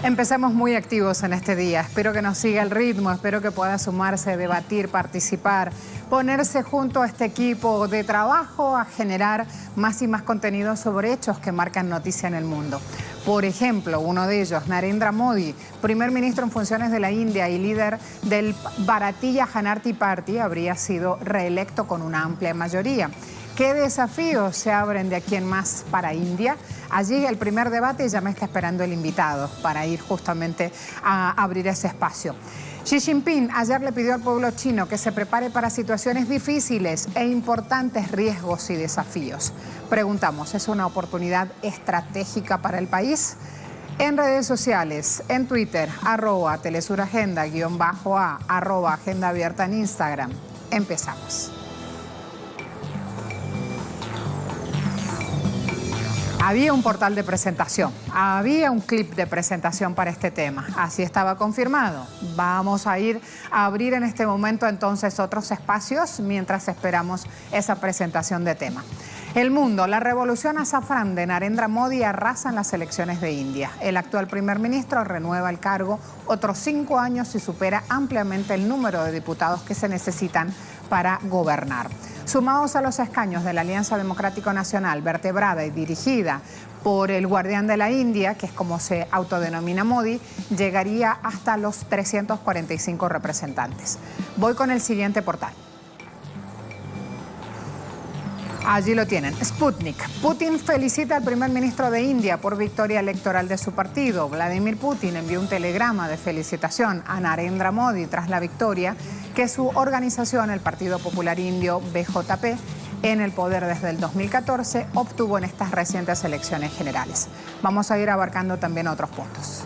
Empecemos muy activos en este día. Espero que nos siga el ritmo, espero que pueda sumarse, debatir, participar, ponerse junto a este equipo de trabajo a generar más y más contenido sobre hechos que marcan noticia en el mundo. Por ejemplo, uno de ellos, Narendra Modi, primer ministro en funciones de la India y líder del Bharatiya Janata Party, habría sido reelecto con una amplia mayoría. ¿Qué desafíos se abren de aquí en más para India? Allí el primer debate ya me está esperando el invitado para ir justamente a abrir ese espacio. Xi Jinping ayer le pidió al pueblo chino que se prepare para situaciones difíciles e importantes riesgos y desafíos. Preguntamos, ¿es una oportunidad estratégica para el país? En redes sociales, en Twitter, @Telesuragenda _A, @Agenda Abierta en Instagram. Empezamos. Había un portal de presentación, había un clip de presentación para este tema, así estaba confirmado. Vamos a ir a abrir en este momento entonces otros espacios mientras esperamos esa presentación de tema. El mundo, la revolución azafrán de Narendra Modi arrasa en las elecciones de India. El actual primer ministro renueva el cargo otros 5 años y supera ampliamente el número de diputados que se necesitan para gobernar. Sumados a los escaños de la Alianza Democrática Nacional, vertebrada y dirigida por el guardián de la India, que es como se autodenomina Modi, llegaría hasta los 345 representantes. Voy con el siguiente portal. Allí lo tienen, Sputnik. Putin felicita al primer ministro de India por victoria electoral de su partido. Vladimir Putin envió un telegrama de felicitación a Narendra Modi tras la victoria que su organización, el Partido Popular Indio, BJP, en el poder desde el 2014, obtuvo en estas recientes elecciones generales. Vamos a ir abarcando también otros puntos.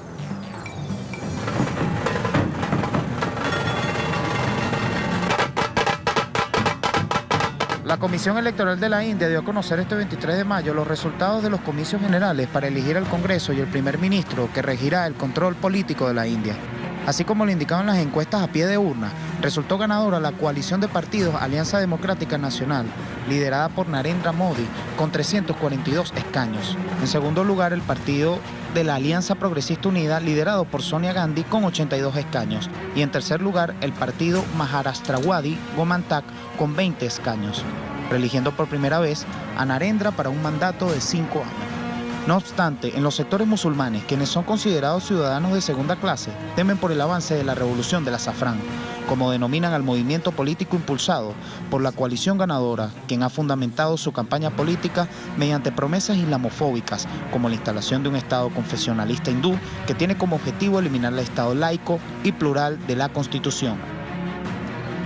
La Comisión Electoral de la India dio a conocer este 23 de mayo los resultados de los comicios generales para elegir al Congreso y el primer ministro que regirá el control político de la India. Así como lo indicaban las encuestas a pie de urna, resultó ganadora la coalición de partidos Alianza Democrática Nacional, liderada por Narendra Modi, con 342 escaños. En segundo lugar, el partido de la Alianza Progresista Unida, liderado por Sonia Gandhi, con 82 escaños. Y en tercer lugar, el partido Maharashtrawadi Gomantak, con 20 escaños, reeligiendo por primera vez a Narendra para un mandato de 5 años. No obstante, en los sectores musulmanes, quienes son considerados ciudadanos de segunda clase, temen por el avance de la revolución del azafrán, como denominan al movimiento político impulsado por la coalición ganadora, quien ha fundamentado su campaña política mediante promesas islamofóbicas, como la instalación de un Estado confesionalista hindú que tiene como objetivo eliminar el Estado laico y plural de la Constitución.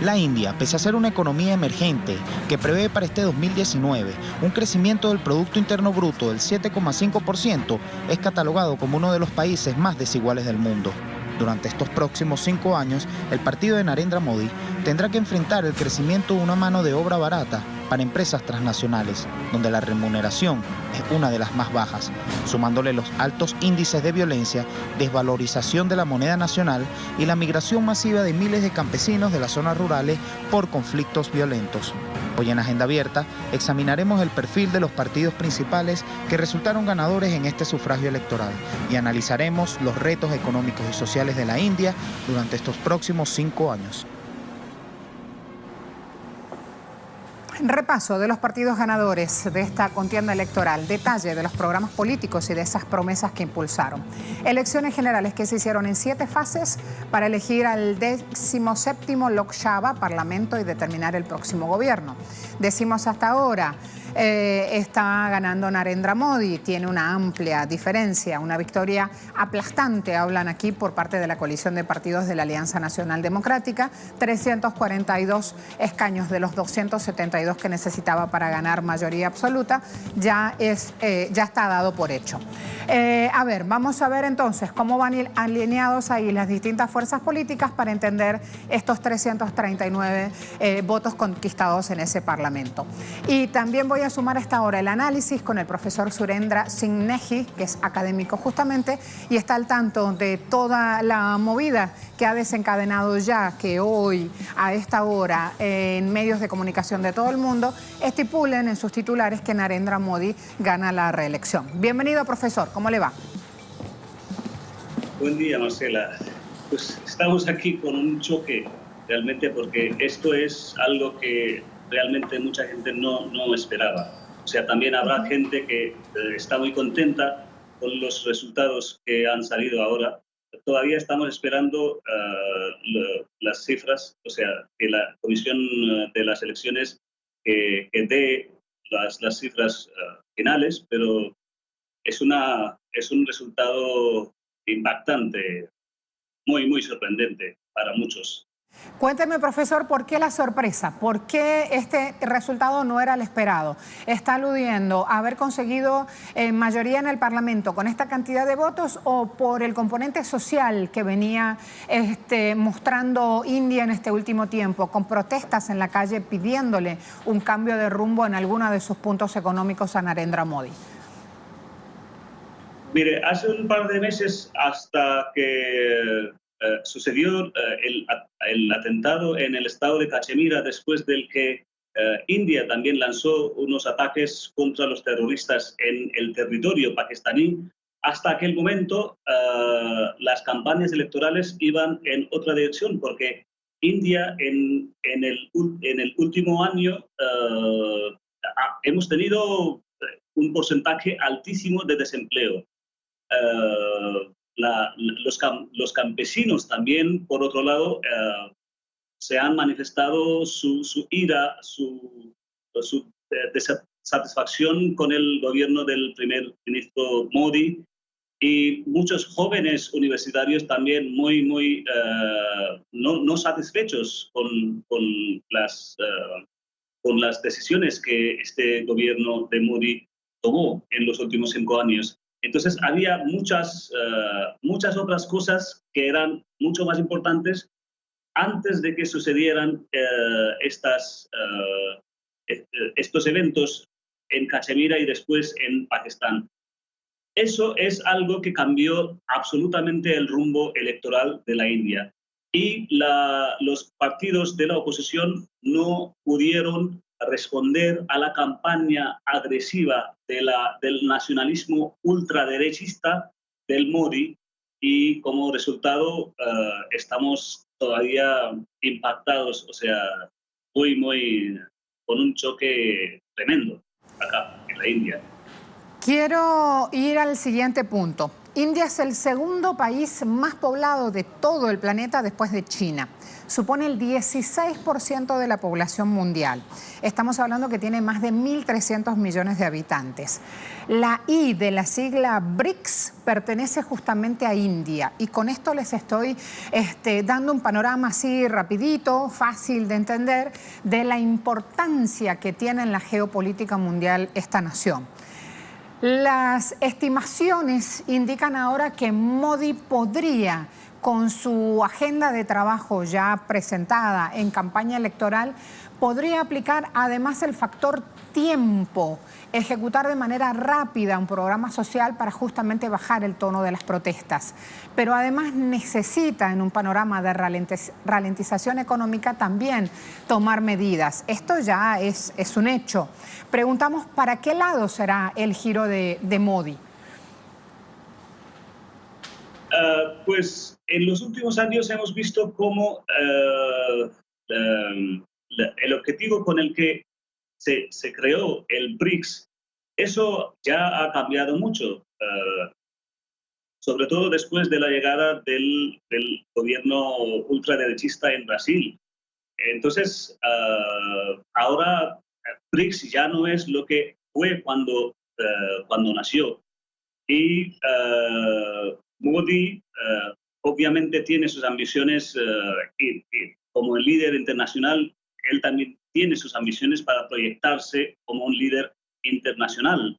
La India, pese a ser una economía emergente que prevé para este 2019 un crecimiento del Producto Interno Bruto del 7,5%, es catalogado como uno de los países más desiguales del mundo. Durante estos próximos 5 años, el partido de Narendra Modi tendrá que enfrentar el crecimiento de una mano de obra barata para empresas transnacionales, donde la remuneración es una de las más bajas, sumándole los altos índices de violencia, desvalorización de la moneda nacional y la migración masiva de miles de campesinos de las zonas rurales por conflictos violentos. Hoy en Agenda Abierta examinaremos el perfil de los partidos principales que resultaron ganadores en este sufragio electoral y analizaremos los retos económicos y sociales de la India durante estos próximos 5 años. Repaso de los partidos ganadores de esta contienda electoral, detalle de los programas políticos y de esas promesas que impulsaron. Elecciones generales que se hicieron en 7 fases para elegir al 17º Lok Sabha, Parlamento, y determinar el próximo gobierno. Decimos hasta ahora, está ganando Narendra Modi, tiene una amplia diferencia, una victoria aplastante, hablan aquí por parte de la coalición de partidos de la Alianza Nacional Democrática, 342 escaños de los 272 que necesitaba para ganar mayoría absoluta, ya está dado por hecho. A ver, vamos a ver entonces cómo van alineados ahí las distintas fuerzas políticas para entender estos 339 votos conquistados en ese Parlamento. Y también voy a sumar a esta hora el análisis con el profesor Surendra Singh Neji, que es académico justamente y está al tanto de toda la movida que ha desencadenado ya que hoy, a esta hora, en medios de comunicación de todo el mundo, estipulen en sus titulares que Narendra Modi gana la reelección. Bienvenido, profesor, ¿cómo le va? Buen día, Marcela. Pues estamos aquí con un choque realmente porque esto es algo que realmente mucha gente no esperaba. O sea, también habrá gente que está muy contenta con los resultados que han salido ahora. Todavía estamos esperando las cifras, o sea, que la Comisión de las Elecciones que dé las cifras finales, pero es un resultado impactante, muy sorprendente para muchos. Cuénteme, profesor, ¿por qué la sorpresa? ¿Por qué este resultado no era el esperado? ¿Está aludiendo a haber conseguido mayoría en el Parlamento con esta cantidad de votos o por el componente social que venía mostrando India en este último tiempo, con protestas en la calle pidiéndole un cambio de rumbo en alguno de sus puntos económicos a Narendra Modi? Mire, hace un par de meses hasta que sucedió el atentado en el estado de Cachemira, después del que India también lanzó unos ataques contra los terroristas en el territorio pakistaní. Hasta aquel momento las campañas electorales iban en otra dirección, porque India en el último año hemos tenido un porcentaje altísimo de desempleo. Los campesinos también, por otro lado, se han manifestado su ira, su desatisfacción con el gobierno del primer ministro Modi, y muchos jóvenes universitarios también no satisfechos con las decisiones que este gobierno de Modi tomó en los últimos 5 años. Entonces había muchas otras cosas que eran mucho más importantes antes de que sucedieran estos eventos en Cachemira y después en Pakistán. Eso es algo que cambió absolutamente el rumbo electoral de la India. Y los partidos de la oposición no pudieron responder a la campaña agresiva del nacionalismo ultraderechista del Modi, y como resultado estamos todavía impactados, o sea, con un choque tremendo acá en la India. Quiero ir al siguiente punto. India es el segundo país más poblado de todo el planeta después de China. Supone el 16% de la población mundial. Estamos hablando que tiene más de 1.300 millones de habitantes. La I de la sigla BRICS pertenece justamente a India. Y con esto les estoy dando un panorama así rapidito, fácil de entender, de la importancia que tiene en la geopolítica mundial esta nación. Las estimaciones indican ahora que Modi podría, con su agenda de trabajo ya presentada en campaña electoral, podría aplicar además el factor tiempo, ejecutar de manera rápida un programa social para justamente bajar el tono de las protestas. Pero además necesita, en un panorama de ralentización económica, también tomar medidas. Esto ya es un hecho. Preguntamos, ¿para qué lado será el giro de Modi? Pues en los últimos años hemos visto cómo el objetivo con el que se creó el BRICS, eso ya ha cambiado mucho, sobre todo después de la llegada del gobierno ultraderechista en Brasil. Entonces, ahora BRICS ya no es lo que fue cuando nació. Y Modi obviamente tiene sus ambiciones, y como el líder internacional, él también tiene sus ambiciones para proyectarse como un líder internacional.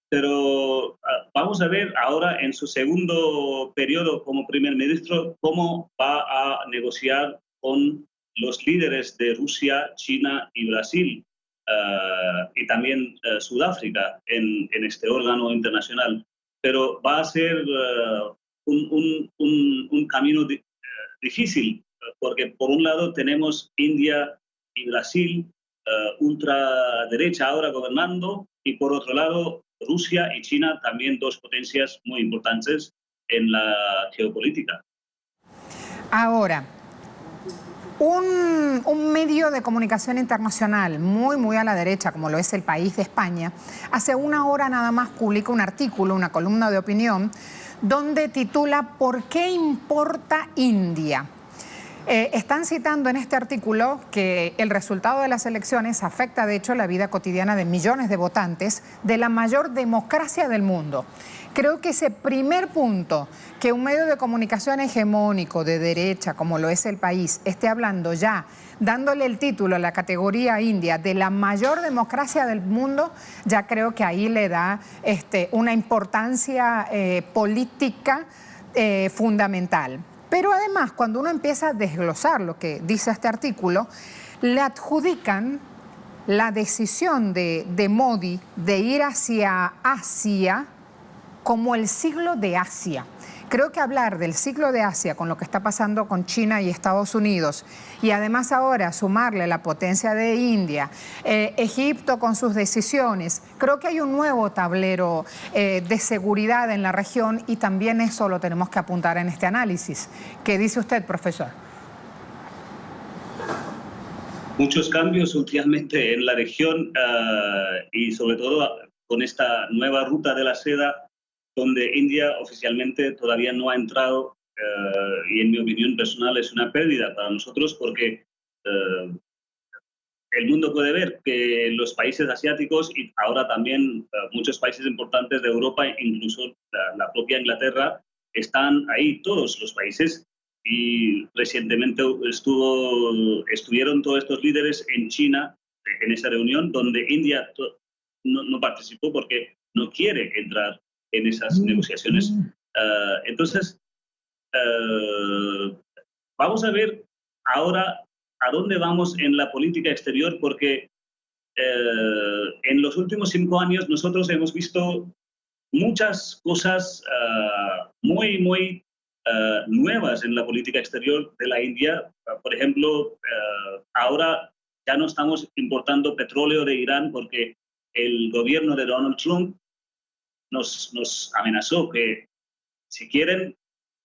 Pero vamos a ver ahora en su segundo periodo como primer ministro cómo va a negociar con los líderes de Rusia, China y Brasil, y también Sudáfrica en este órgano internacional. Pero va a ser un camino difícil, porque por un lado tenemos India y Brasil, ultraderecha ahora gobernando, y por otro lado Rusia y China, también dos potencias muy importantes, en la geopolítica. Ahora, un medio de comunicación internacional muy a la derecha, como lo es El País de España, hace una hora nada más publica un artículo, una columna de opinión, donde titula ¿Por qué importa India? Están citando en este artículo que el resultado de las elecciones afecta de hecho la vida cotidiana de millones de votantes de la mayor democracia del mundo. Creo que ese primer punto, que un medio de comunicación hegemónico de derecha como lo es El País esté hablando ya, dándole el título a la categoría India de la mayor democracia del mundo, ya creo que ahí le da una importancia política fundamental. Pero además, cuando uno empieza a desglosar lo que dice este artículo, le adjudican la decisión de Modi de ir hacia Asia como el siglo de Asia. Creo que hablar del siglo de Asia con lo que está pasando con China y Estados Unidos y además ahora sumarle la potencia de India, Egipto con sus decisiones, creo que hay un nuevo tablero de seguridad en la región y también eso lo tenemos que apuntar en este análisis. ¿Qué dice usted, profesor? Muchos cambios últimamente en la región y sobre todo con esta nueva ruta de la seda, donde India oficialmente todavía no ha entrado y en mi opinión personal es una pérdida para nosotros porque el mundo puede ver que los países asiáticos y ahora también muchos países importantes de Europa, incluso la propia Inglaterra, están ahí todos los países y recientemente estuvieron todos estos líderes en China en esa reunión donde India no participó porque no quiere entrar en esas negociaciones. Entonces, vamos a ver ahora a dónde vamos en la política exterior, porque en los últimos 5 años nosotros hemos visto muchas cosas muy nuevas en la política exterior de la India. Por ejemplo, ahora ya no estamos importando petróleo de Irán porque el gobierno de Donald Trump nos amenazó que si quieren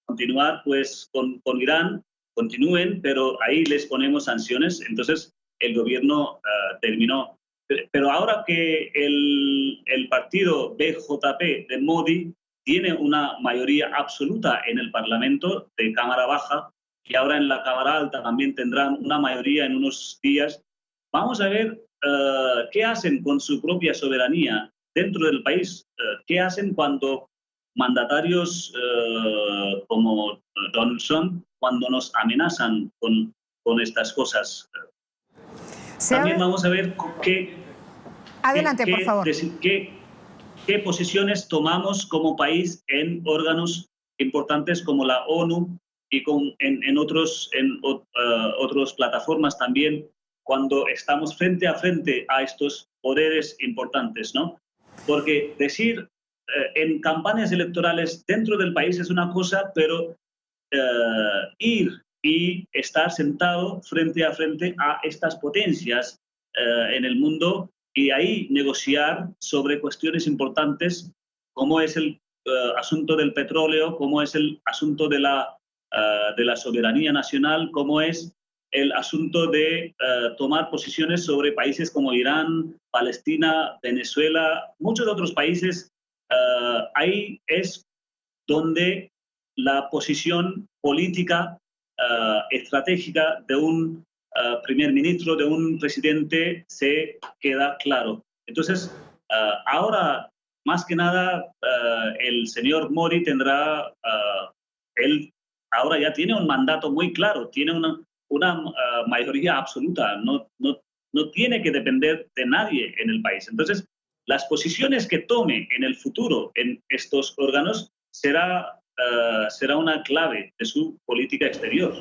continuar pues con Irán, continúen, pero ahí les ponemos sanciones. Entonces el gobierno terminó. Pero ahora que el partido BJP de Modi tiene una mayoría absoluta en el Parlamento de Cámara Baja y ahora en la Cámara Alta también tendrán una mayoría en unos días, vamos a ver qué hacen con su propia soberanía dentro del país. ¿Qué hacen cuando mandatarios como Donald Trump, cuando nos amenazan con estas cosas? También vamos a ver por favor. qué posiciones tomamos como país en órganos importantes como la ONU y en otras plataformas también, cuando estamos frente a frente a estos poderes importantes, ¿no? Porque decir en campañas electorales dentro del país es una cosa, pero ir y estar sentado frente a frente a estas potencias en el mundo y ahí negociar sobre cuestiones importantes como es el asunto del petróleo, como es el asunto de la soberanía nacional, como es el asunto de tomar posiciones sobre países como Irán, Palestina, Venezuela, muchos otros países. Ahí es donde la posición política estratégica de un primer ministro, de un presidente, se queda claro. Entonces, ahora, más que nada, el señor Modi tendrá, él ahora ya tiene un mandato muy claro, tiene una mayoría absoluta, no tiene que depender de nadie en el país. Entonces, las posiciones que tome en el futuro en estos órganos será una clave de su política exterior.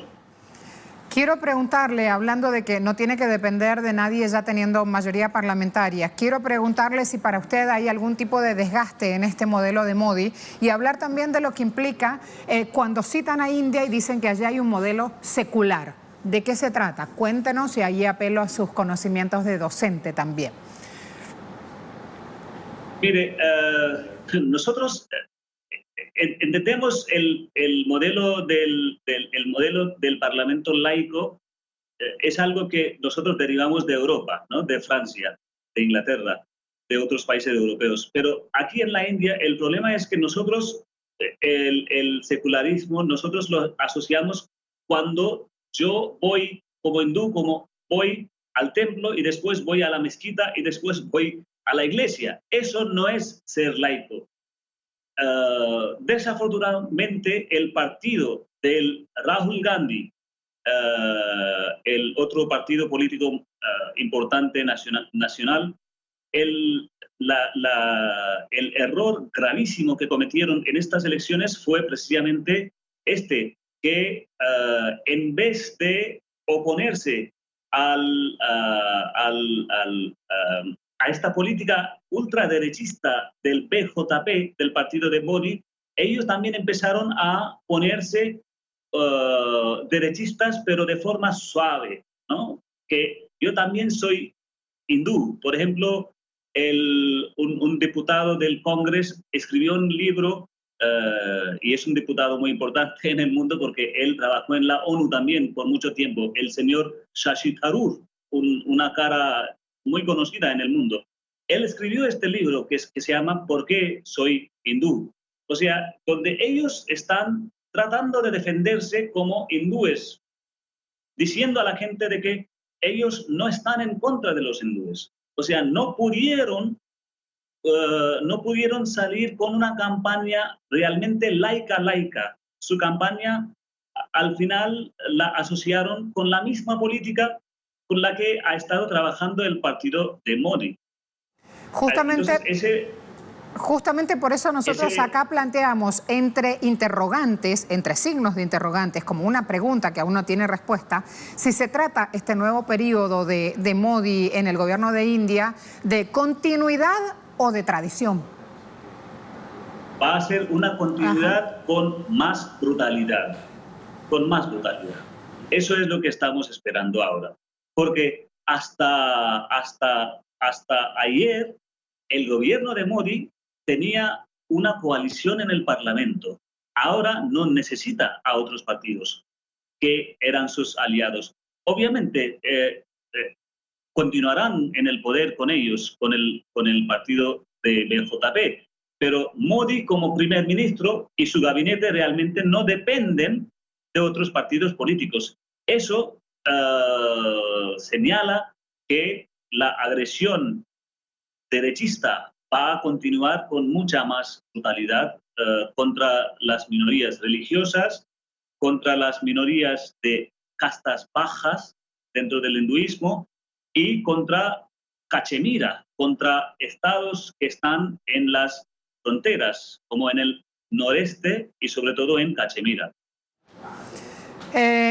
Quiero preguntarle, hablando de que no tiene que depender de nadie ya teniendo mayoría parlamentaria, quiero preguntarle si para usted hay algún tipo de desgaste en este modelo de Modi y hablar también de lo que implica cuando citan a India y dicen que allá hay un modelo secular. ¿De qué se trata? Cuéntenos y ahí apelo a sus conocimientos de docente también. Mire, nosotros entendemos el modelo el modelo del parlamento laico. Es algo que nosotros derivamos de Europa, ¿no? De Francia, de Inglaterra, de otros países europeos. Pero aquí en la India el problema es que nosotros, el secularismo, nosotros lo asociamos cuando yo voy como hindú, como voy al templo y después voy a la mezquita y después voy a la iglesia. Eso no es ser laico. Desafortunadamente, el partido del Rahul Gandhi, el otro partido político importante nacional, el error gravísimo que cometieron en estas elecciones fue precisamente que en vez de oponerse a esta política ultraderechista del BJP, del partido de Modi, ellos también empezaron a ponerse derechistas, pero de forma suave, ¿no? Que yo también soy hindú. Por ejemplo, un diputado del Congreso escribió un libro, y es un diputado muy importante en el mundo porque él trabajó en la ONU también por mucho tiempo, el señor Shashi Tharoor, una cara muy conocida en el mundo. Él escribió este libro que se llama ¿Por qué soy hindú? O sea, donde ellos están tratando de defenderse como hindúes, diciendo a la gente de que ellos no están en contra de los hindúes. O sea, no pudieron salir con una campaña realmente laica. Su campaña, al final, la asociaron con la misma política con la que ha estado trabajando el partido de Modi. Justamente por eso nosotros acá planteamos entre interrogantes, entre signos de interrogantes, como una pregunta que aún no tiene respuesta, si se trata este nuevo periodo de Modi en el gobierno de India de continuidad o de tradición. Va a ser una continuidad con más brutalidad, Eso es lo que estamos esperando ahora, porque hasta ayer el gobierno de Modi tenía una coalición en el Parlamento. Ahora no necesita a otros partidos que eran sus aliados. Obviamente continuarán en el poder con ellos, con el partido de BJP, pero Modi como primer ministro y su gabinete realmente no dependen de otros partidos políticos. Eso señala que la agresión derechista va a continuar con mucha más brutalidad contra las minorías religiosas, contra las minorías de castas bajas dentro del hinduismo y contra Cachemira, contra estados que están en las fronteras, como en el noreste y sobre todo en Cachemira.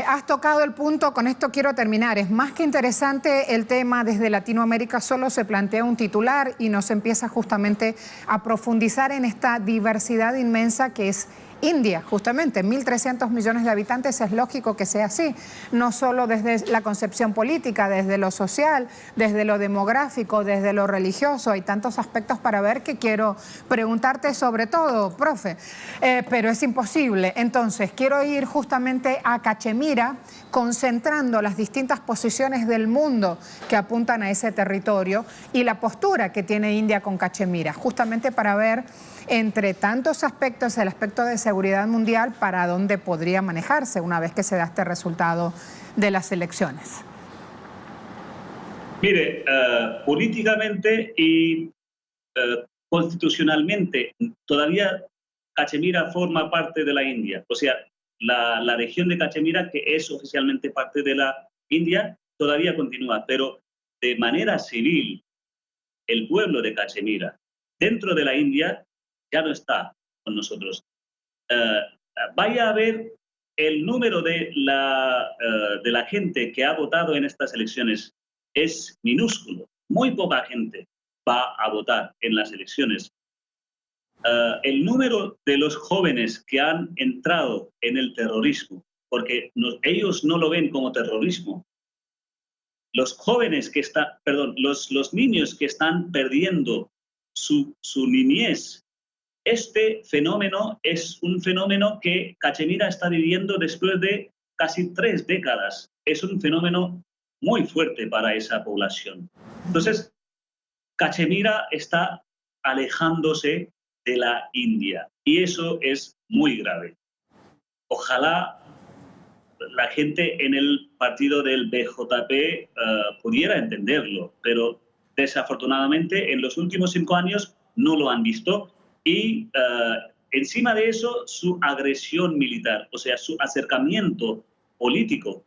Has tocado el punto, con esto quiero terminar. Es más que interesante el tema. Desde Latinoamérica solo se plantea un titular y no se empieza justamente a profundizar en esta diversidad inmensa que es India, justamente, 1.300 millones de habitantes, es lógico que sea así, no solo desde la concepción política, desde lo social, desde lo demográfico, desde lo religioso, hay tantos aspectos para ver que quiero preguntarte sobre todo, profe, pero es imposible. Entonces, quiero ir justamente a Cachemira, concentrando las distintas posiciones del mundo que apuntan a ese territorio y la postura que tiene India con Cachemira, justamente para ver entre tantos aspectos, el aspecto de seguridad mundial, para dónde podría manejarse una vez que se da este resultado de las elecciones. Mire, políticamente y constitucionalmente todavía Cachemira forma parte de la India. O sea, la región de Cachemira, que es oficialmente parte de la India, todavía continúa, pero de manera civil, el pueblo de Cachemira, dentro de la India, ya no está con nosotros. Vaya a ver el número de la gente que ha votado en estas elecciones. Es minúsculo. Muy poca gente va a votar en las elecciones. El número de los jóvenes que han entrado en el terrorismo, porque ellos no lo ven como terrorismo. Los jóvenes que están, perdón, los niños que están perdiendo su niñez este fenómeno es un fenómeno que Cachemira está viviendo después de casi 3 décadas. Es un fenómeno muy fuerte para esa población. Entonces, Cachemira está alejándose de la India y eso es muy grave. Ojalá la gente en el partido del BJP pudiera entenderlo, pero desafortunadamente en los últimos 5 años no lo han visto y encima de eso su agresión militar, o sea, su acercamiento político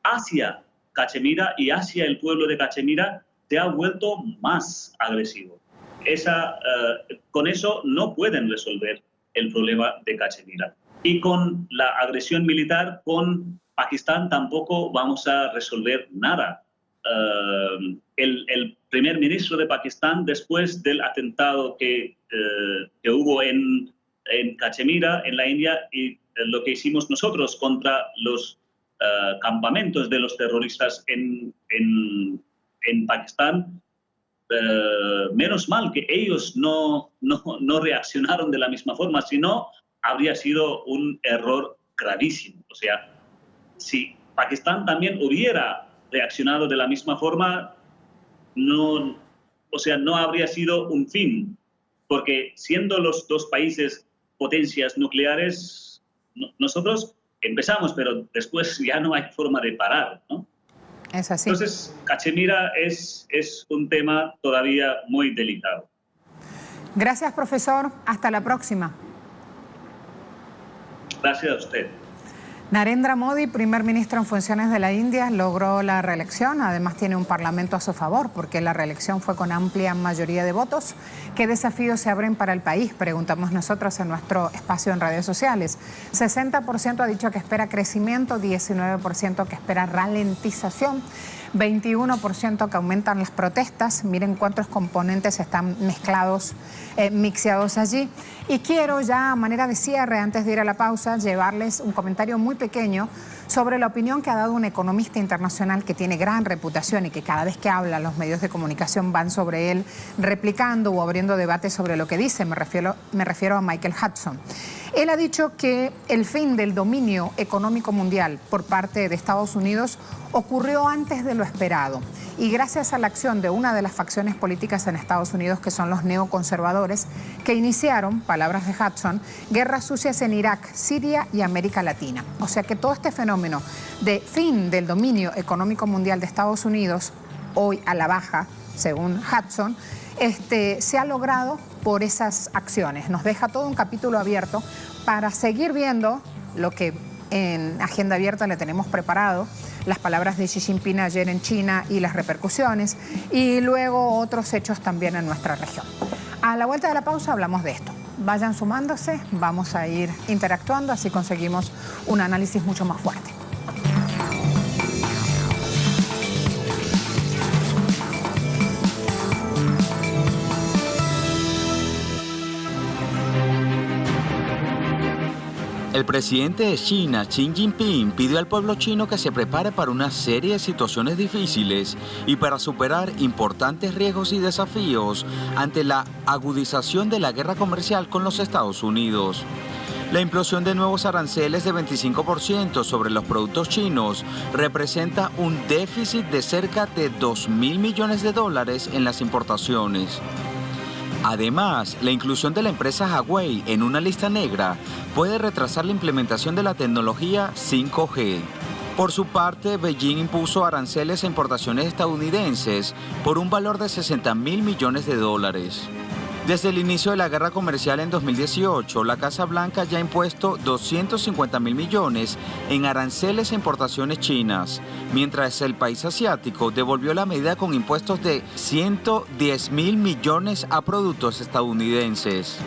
hacia Cachemira y hacia el pueblo de Cachemira se ha vuelto más agresivo. Con eso no pueden resolver el problema de Cachemira. Y con la agresión militar con Pakistán tampoco vamos a resolver nada. El primer ministro de Pakistán, después del atentado que hubo en Cachemira, en la India, y lo que hicimos nosotros contra los campamentos de los terroristas en Pakistán, menos mal que ellos no reaccionaron de la misma forma, sino habría sido un error gravísimo. O sea, si Pakistán también hubiera reaccionado de la misma forma, no habría sido un fin, porque siendo los 2 países potencias nucleares, nosotros empezamos, pero después ya no hay forma de parar, ¿no? Es así. Entonces, Cachemira es un tema todavía muy delicado. Gracias, profesor. Hasta la próxima. Gracias a usted. Narendra Modi, primer ministro en funciones de la India, logró la reelección. Además tiene un parlamento a su favor porque la reelección fue con amplia mayoría de votos. ¿Qué desafíos se abren para el país? Preguntamos nosotros en nuestro espacio en redes sociales. 60% ha dicho que espera crecimiento, 19% que espera ralentización, 21% que aumentan las protestas. Miren cuántos componentes están mixeados allí. Y quiero ya a manera de cierre, antes de ir a la pausa, llevarles un comentario muy pequeño sobre la opinión que ha dado un economista internacional que tiene gran reputación y que cada vez que habla los medios de comunicación van sobre él replicando o abriendo debate sobre lo que dice. Me refiero a Michael Hudson. Él ha dicho que el fin del dominio económico mundial por parte de Estados Unidos ocurrió antes de lo esperado y gracias a la acción de una de las facciones políticas en Estados Unidos, que son los neoconservadores, que iniciaron, palabras de Hudson, guerras sucias en Irak, Siria y América Latina. O sea que todo este fenómeno de fin del dominio económico mundial de Estados Unidos, hoy a la baja, según Hudson, se ha logrado por esas acciones. Nos deja todo un capítulo abierto para seguir viendo lo que en Agenda Abierta le tenemos preparado, las palabras de Xi Jinping ayer en China y las repercusiones, y luego otros hechos también en nuestra región. A la vuelta de la pausa hablamos de esto. Vayan sumándose, vamos a ir interactuando, así conseguimos un análisis mucho más fuerte. El presidente de China, Xi Jinping, pidió al pueblo chino que se prepare para una serie de situaciones difíciles y para superar importantes riesgos y desafíos ante la agudización de la guerra comercial con los Estados Unidos. La implosión de nuevos aranceles de 25% sobre los productos chinos representa un déficit de cerca de $2.000 millones en las importaciones. Además, la inclusión de la empresa Huawei en una lista negra puede retrasar la implementación de la tecnología 5G. Por su parte, Beijing impuso aranceles a importaciones estadounidenses por un valor de $60.000 millones. Desde el inicio de la guerra comercial en 2018, la Casa Blanca ya ha impuesto $250.000 millones en aranceles a importaciones chinas, mientras el país asiático devolvió la medida con impuestos de $110.000 millones a productos estadounidenses.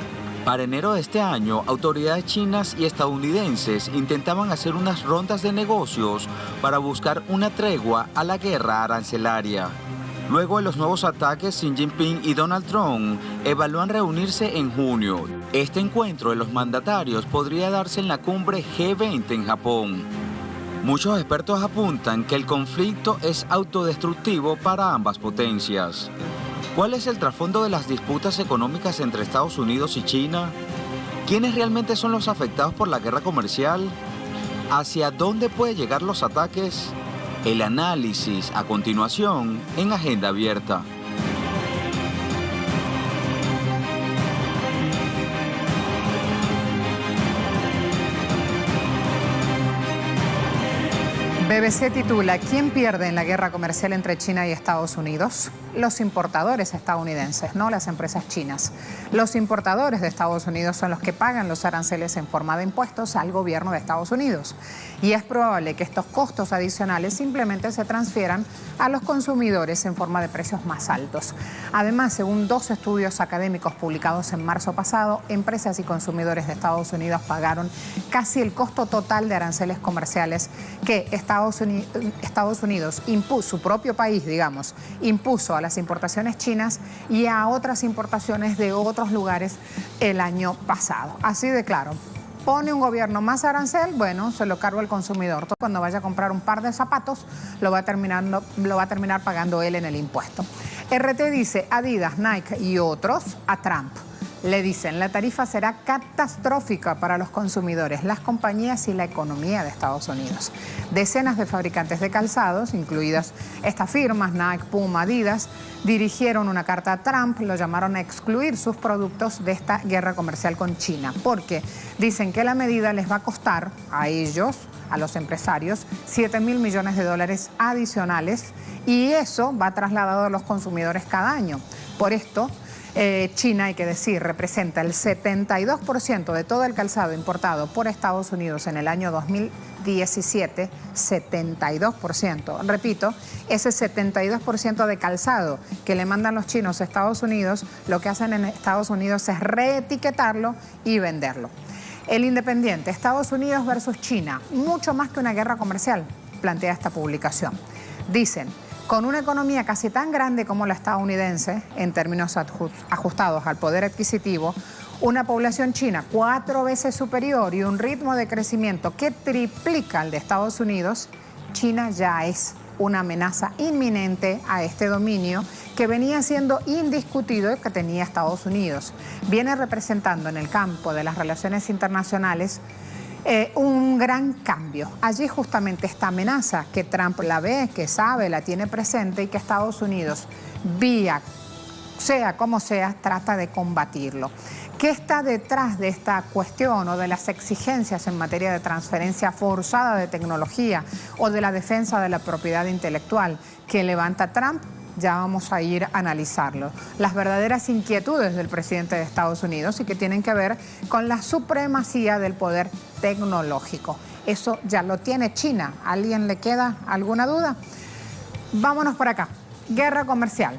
Para enero de este año, autoridades chinas y estadounidenses intentaban hacer unas rondas de negocios para buscar una tregua a la guerra arancelaria. Luego de los nuevos ataques, Xi Jinping y Donald Trump evalúan reunirse en junio. Este encuentro de los mandatarios podría darse en la cumbre G20 en Japón. Muchos expertos apuntan que el conflicto es autodestructivo para ambas potencias. ¿Cuál es el trasfondo de las disputas económicas entre Estados Unidos y China? ¿Quiénes realmente son los afectados por la guerra comercial? ¿Hacia dónde pueden llegar los ataques? El análisis a continuación en Agenda Abierta. BBC titula: ¿Quién pierde en la guerra comercial entre China y Estados Unidos? Los importadores estadounidenses, no las empresas chinas. Los importadores de Estados Unidos son los que pagan los aranceles en forma de impuestos al gobierno de Estados Unidos. Y es probable que estos costos adicionales simplemente se transfieran a los consumidores en forma de precios más altos. Además, según 2 estudios académicos publicados en marzo pasado, empresas y consumidores de Estados Unidos pagaron casi el costo total de aranceles comerciales que Estados Unidos impuso, su propio país, digamos, impuso a las importaciones chinas y a otras importaciones de otros lugares el año pasado. Así de claro. Pone un gobierno más arancel, bueno, se lo carga el consumidor. Cuando vaya a comprar un par de zapatos, lo va a terminar pagando él en el impuesto. RT dice: Adidas, Nike y otros a Trump le dicen: la tarifa será catastrófica para los consumidores, las compañías y la economía de Estados Unidos. Decenas de fabricantes de calzados, incluidas estas firmas, Nike, Puma, Adidas, dirigieron una carta a Trump, lo llamaron a excluir sus productos de esta guerra comercial con China, porque dicen que la medida les va a costar a ellos, a los empresarios, $7.000 millones adicionales, y eso va trasladado a los consumidores cada año. Por esto, China, hay que decir, representa el 72% de todo el calzado importado por Estados Unidos en el año 2017, 72%. Repito, ese 72% de calzado que le mandan los chinos a Estados Unidos, lo que hacen en Estados Unidos es reetiquetarlo y venderlo. El Independiente, Estados Unidos versus China, mucho más que una guerra comercial, plantea esta publicación. Dicen: con una economía casi tan grande como la estadounidense, en términos ajustados al poder adquisitivo, una población china 4 veces superior y un ritmo de crecimiento que triplica el de Estados Unidos, China ya es una amenaza inminente a este dominio que venía siendo indiscutido y que tenía Estados Unidos. Viene representando en el campo de las relaciones internacionales un gran cambio. Allí justamente esta amenaza que Trump la ve, que sabe, la tiene presente y que Estados Unidos, sea como sea, trata de combatirlo. ¿Qué está detrás de esta cuestión o de las exigencias en materia de transferencia forzada de tecnología o de la defensa de la propiedad intelectual que levanta Trump? Ya vamos a ir a analizarlo. Las verdaderas inquietudes del presidente de Estados Unidos y que tienen que ver con la supremacía del poder tecnológico. Eso ya lo tiene China. ¿A alguien le queda alguna duda? Vámonos por acá. Guerra comercial.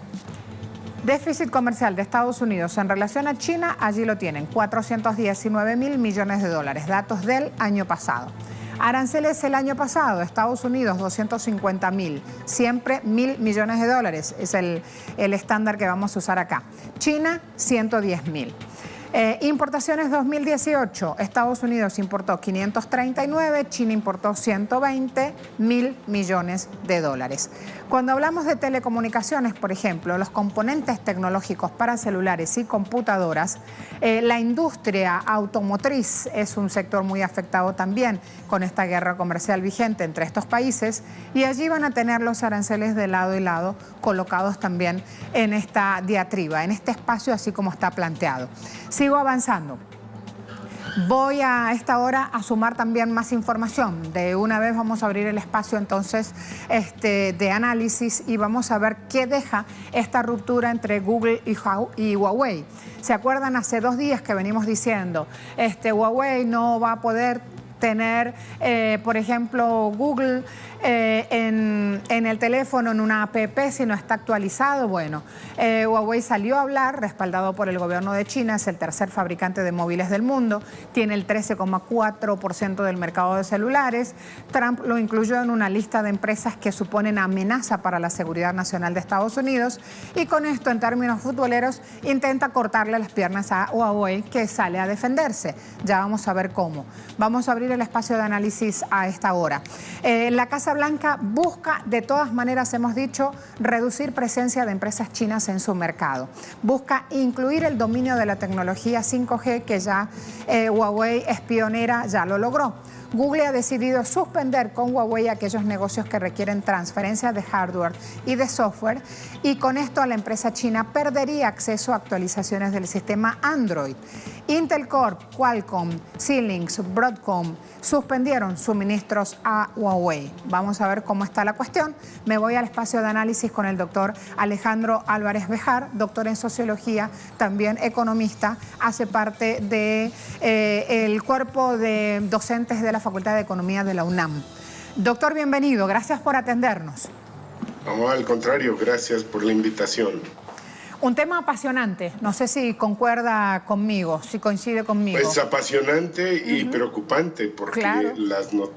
Déficit comercial de Estados Unidos en relación a China, allí lo tienen, $419.000 millones, datos del año pasado. Aranceles el año pasado, Estados Unidos 250.000, siempre $1.000 millones, es el estándar que vamos a usar acá. China 110.000. Importaciones 2018, Estados Unidos importó 539, China importó 120.000 millones de dólares. Cuando hablamos de telecomunicaciones, por ejemplo, los componentes tecnológicos para celulares y computadoras, la industria automotriz es un sector muy afectado también con esta guerra comercial vigente entre estos países, y allí van a tener los aranceles de lado y lado colocados también en esta diatriba, en este espacio así como está planteado. Sigo avanzando. Voy a esta hora a sumar también más información. De una vez vamos a abrir el espacio entonces de análisis y vamos a ver qué deja esta ruptura entre Google y Huawei. ¿Se acuerdan hace 2 días que venimos diciendo Huawei no va a poder tener, por ejemplo, Google en el teléfono, en una app, si no está actualizado? Bueno, Huawei salió a hablar, respaldado por el gobierno de China, es el tercer fabricante de móviles del mundo, tiene el 13,4% del mercado de celulares. Trump lo incluyó en una lista de empresas que suponen amenaza para la seguridad nacional de Estados Unidos, y con esto, en términos futboleros, intenta cortarle las piernas a Huawei, que sale a defenderse. Ya vamos a ver cómo. Vamos a abrir el espacio de análisis a esta hora. La Casa Blanca busca, de todas maneras, hemos dicho, reducir presencia de empresas chinas en su mercado. Busca incluir el dominio de la tecnología 5G, que ya Huawei es pionera, ya lo logró. Google ha decidido suspender con Huawei aquellos negocios que requieren transferencia de hardware y de software, y con esto la empresa china perdería acceso a actualizaciones del sistema Android. Intel Corp, Qualcomm, Xilinx, Broadcom suspendieron suministros a Huawei. Vamos a ver cómo está la cuestión. Me voy al espacio de análisis con el doctor Alejandro Álvarez Bejar, doctor en sociología, también economista, hace parte del cuerpo de docentes de la Facultad de Economía de la UNAM. Doctor, bienvenido, gracias por atendernos. No, al contrario, gracias por la invitación. Un tema apasionante, no sé si concuerda conmigo, si coincide conmigo. Pues apasionante y preocupante, porque claro,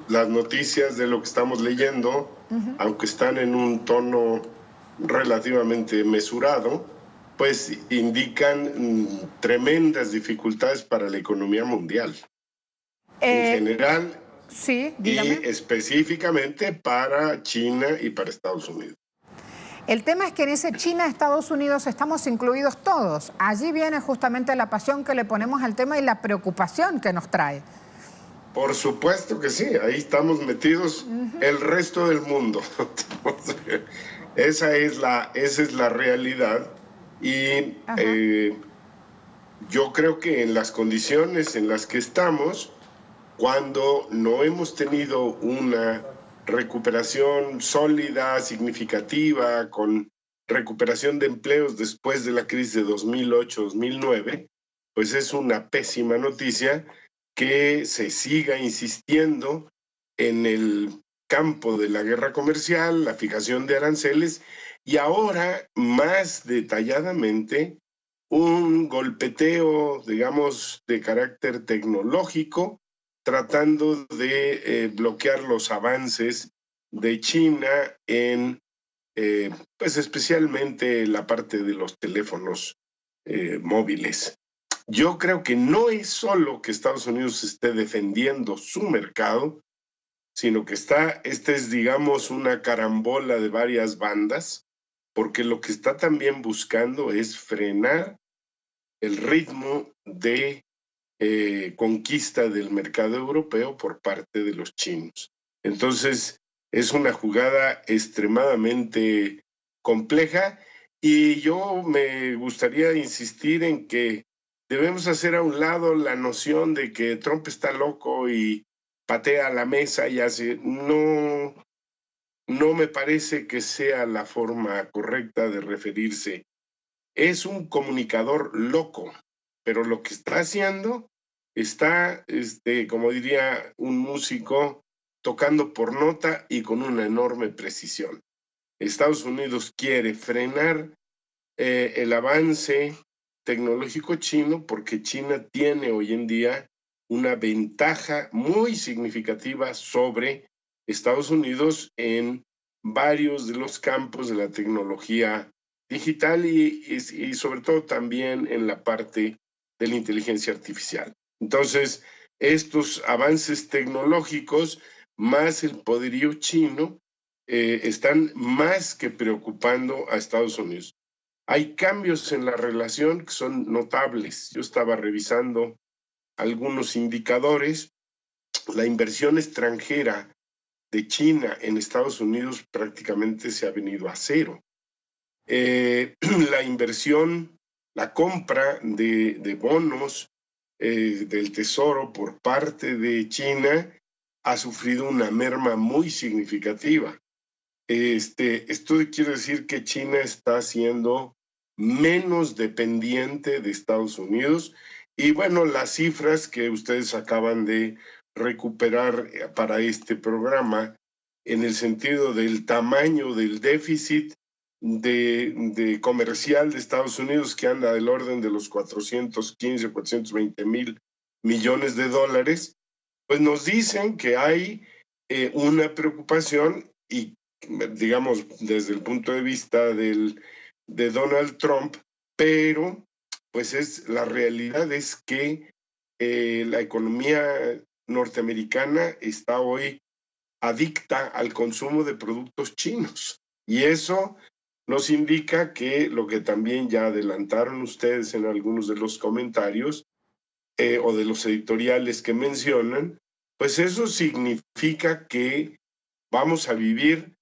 las noticias de lo que estamos leyendo, aunque están en un tono relativamente mesurado, pues indican tremendas dificultades para la economía mundial. En general, sí, y específicamente para China y para Estados Unidos. El tema es que en ese China-Estados Unidos estamos incluidos todos. Allí viene justamente la pasión que le ponemos al tema y la preocupación que nos trae. Por supuesto que sí, ahí estamos metidos el resto del mundo. Esa es la realidad. Y yo creo que en las condiciones en las que estamos, cuando no hemos tenido una recuperación sólida, significativa, con recuperación de empleos después de la crisis de 2008-2009, pues es una pésima noticia que se siga insistiendo en el campo de la guerra comercial, la fijación de aranceles y ahora más detalladamente un golpeteo, digamos, de carácter tecnológico, tratando de bloquear los avances de China en, pues especialmente la parte de los teléfonos móviles. Yo creo que no es solo que Estados Unidos esté defendiendo su mercado, sino que esta es, digamos, una carambola de varias bandas, porque lo que está también buscando es frenar el ritmo de conquista del mercado europeo por parte de los chinos. Entonces, es una jugada extremadamente compleja y yo me gustaría insistir en que debemos hacer a un lado la noción de que Trump está loco y patea la mesa y hace... No me parece que sea la forma correcta de referirse. Es un comunicador loco, pero lo que está haciendo está, como diría un músico, tocando por nota y con una enorme precisión. Estados Unidos quiere frenar el avance tecnológico chino porque China tiene hoy en día una ventaja muy significativa sobre Estados Unidos en varios de los campos de la tecnología digital y sobre todo también en la parte de la inteligencia artificial. Entonces, estos avances tecnológicos más el poderío chino están más que preocupando a Estados Unidos. Hay cambios en la relación que son notables. Yo estaba revisando algunos indicadores. La inversión extranjera de China en Estados Unidos prácticamente se ha venido a cero. La inversión, la compra de bonos del Tesoro por parte de China ha sufrido una merma muy significativa. Esto quiere decir que China está siendo menos dependiente de Estados Unidos y bueno, las cifras que ustedes acaban de recuperar para este programa en el sentido del tamaño del déficit de comercial de Estados Unidos que anda del orden de los 415, 420 mil millones de dólares, pues nos dicen que hay una preocupación y digamos desde el punto de vista de Donald Trump, pero pues la realidad es que la economía norteamericana está hoy adicta al consumo de productos chinos. Y eso nos indica que lo que también ya adelantaron ustedes en algunos de los comentarios o de los editoriales que mencionan, pues eso significa que vamos a vivir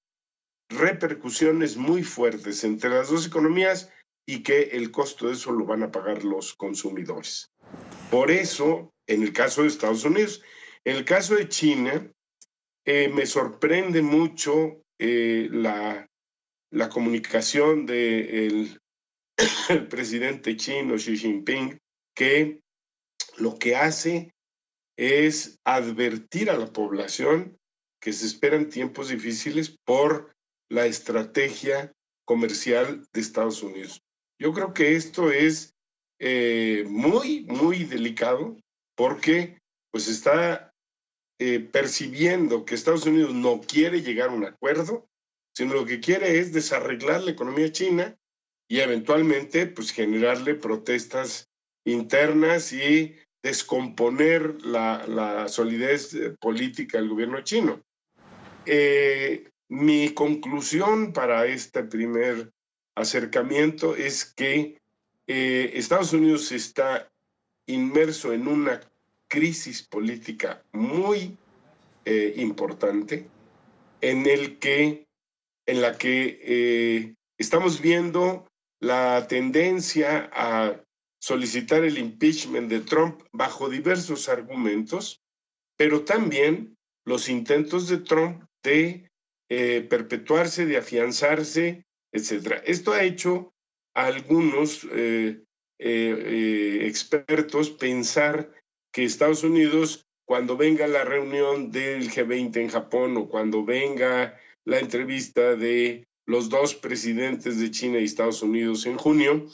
repercusiones muy fuertes entre las dos economías y que el costo de eso lo van a pagar los consumidores. Por eso, en el caso de Estados Unidos, en el caso de China, me sorprende mucho la comunicación del presidente chino Xi Jinping, que lo que hace es advertir a la población que se esperan tiempos difíciles por la estrategia comercial de Estados Unidos. Yo creo que esto es muy, muy delicado porque pues está percibiendo que Estados Unidos no quiere llegar a un acuerdo, sino lo que quiere es desarreglar la economía china y eventualmente pues generarle protestas internas y descomponer la solidez política del gobierno chino. Mi conclusión para este primer acercamiento es que Estados Unidos está inmerso en una crisis política muy importante en la que estamos viendo la tendencia a solicitar el impeachment de Trump bajo diversos argumentos, pero también los intentos de Trump de perpetuarse, de afianzarse, etc. Esto ha hecho a algunos expertos pensar que Estados Unidos, cuando venga la reunión del G20 en Japón o cuando venga la entrevista de los dos presidentes de China y Estados Unidos en junio,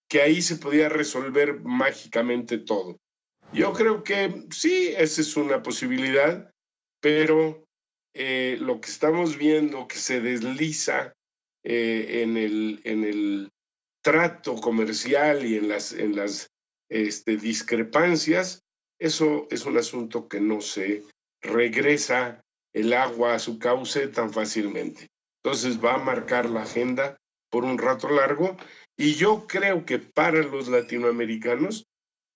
que ahí se podía resolver mágicamente todo. Yo creo que sí, esa es una posibilidad, pero lo que estamos viendo que se desliza en el trato comercial y en las discrepancias, eso es un asunto que no se regresa el agua a su cauce tan fácilmente. Entonces va a marcar la agenda por un rato largo y yo creo que para los latinoamericanos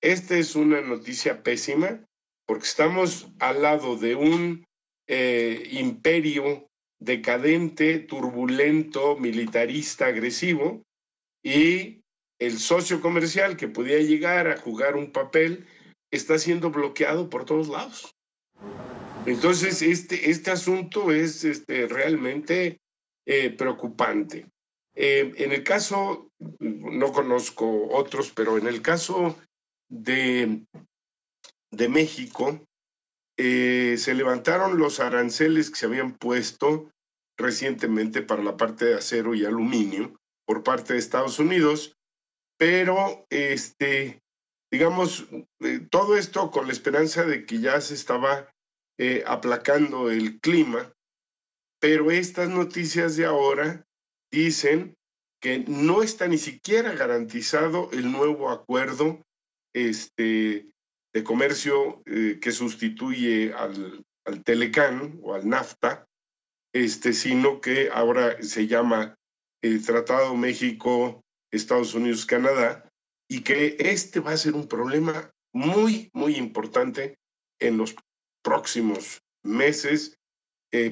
esta es una noticia pésima porque estamos al lado de un imperio decadente, turbulento, militarista, agresivo y el socio comercial que podía llegar a jugar un papel está siendo bloqueado por todos lados. Entonces, este asunto es realmente preocupante. En el caso, no conozco otros, pero en el caso de México, se levantaron los aranceles que se habían puesto recientemente para la parte de acero y aluminio por parte de Estados Unidos, pero digamos, todo esto con la esperanza de que ya se estaba aplacando el clima, pero estas noticias de ahora dicen que no está ni siquiera garantizado el nuevo acuerdo de comercio que sustituye al Telecán o al NAFTA, sino que ahora se llama Tratado México, Estados Unidos, Canadá, y que va a ser un problema muy, muy importante en los próximos meses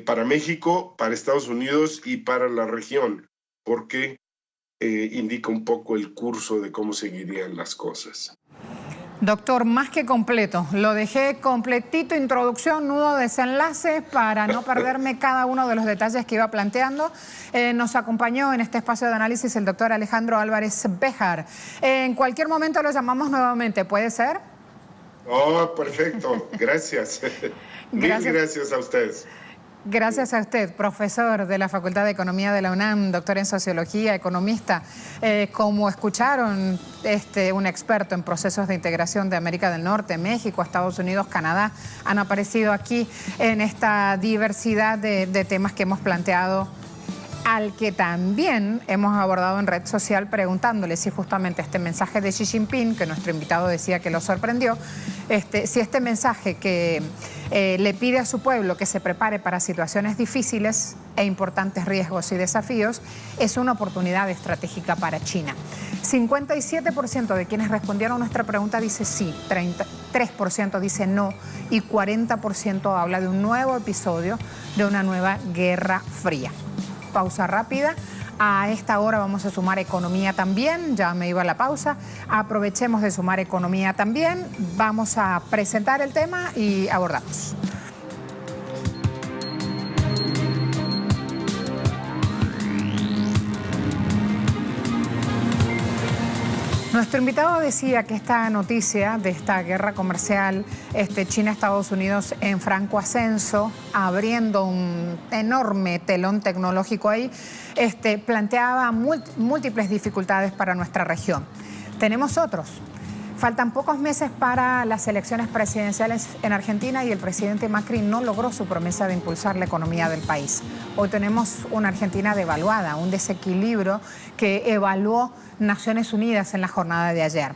para México, para Estados Unidos y para la región, porque indica un poco el curso de cómo seguirían las cosas. Doctor, más que completo, lo dejé completito, introducción, nudo, desenlace, para no perderme cada uno de los detalles que iba planteando. Nos acompañó en este espacio de análisis el doctor Alejandro Álvarez Béjar. En cualquier momento lo llamamos nuevamente, ¿puede ser? Oh, perfecto, gracias. Mil gracias a ustedes. Gracias a usted, profesor de la Facultad de Economía de la UNAM, doctor en Sociología, economista. Como escucharon, un experto en procesos de integración de América del Norte, México, Estados Unidos, Canadá, han aparecido aquí en esta diversidad de temas que hemos planteado al que también hemos abordado en red social preguntándole si justamente este mensaje de Xi Jinping, que nuestro invitado decía que lo sorprendió, si este mensaje que le pide a su pueblo que se prepare para situaciones difíciles e importantes riesgos y desafíos, es una oportunidad estratégica para China. 57% de quienes respondieron a nuestra pregunta dice sí, 33% dice no y 40% habla de un nuevo episodio de una nueva guerra fría. Pausa rápida. A esta hora vamos a sumar economía también. Ya me iba a la pausa. Aprovechemos de sumar economía también. Vamos a presentar el tema y abordamos. Nuestro invitado decía que esta noticia de esta guerra comercial China-Estados Unidos en franco ascenso, abriendo un enorme telón tecnológico ahí, planteaba múltiples dificultades para nuestra región. Tenemos otros. Faltan pocos meses para las elecciones presidenciales en Argentina y el presidente Macri no logró su promesa de impulsar la economía del país. Hoy tenemos una Argentina devaluada, un desequilibrio que evaluó Naciones Unidas en la jornada de ayer.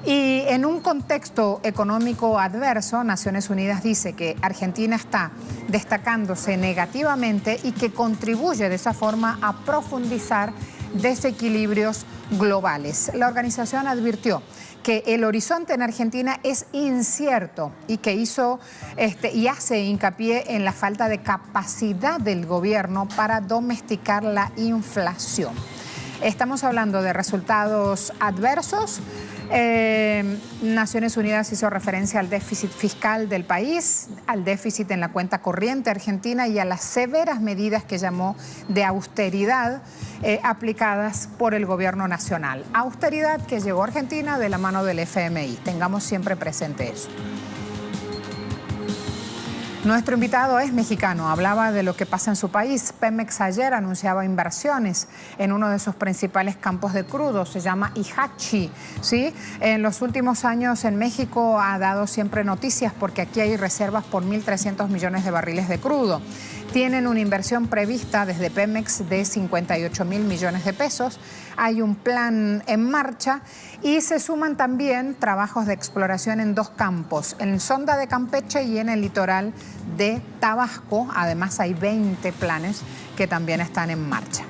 Y en un contexto económico adverso, Naciones Unidas dice que Argentina está destacándose negativamente y que contribuye de esa forma a profundizar desequilibrios globales. La organización advirtió que el horizonte en Argentina es incierto y que hace hincapié en la falta de capacidad del gobierno para domesticar la inflación. Estamos hablando de resultados adversos. Naciones Unidas hizo referencia al déficit fiscal del país, al déficit en la cuenta corriente argentina y a las severas medidas que llamó de austeridad aplicadas por el gobierno nacional. Austeridad que llegó a Argentina de la mano del FMI. Tengamos siempre presente eso. Nuestro invitado es mexicano, hablaba de lo que pasa en su país. Pemex ayer anunciaba inversiones en uno de sus principales campos de crudo, se llama Ihachi, ¿sí? En los últimos años en México ha dado siempre noticias porque aquí hay reservas por 1.300 millones de barriles de crudo. Tienen una inversión prevista desde Pemex de 58.000 millones de pesos. Hay un plan en marcha y se suman también trabajos de exploración en dos campos, en Sonda de Campeche y en el litoral de Tabasco. Además hay 20 planes que también están en marcha.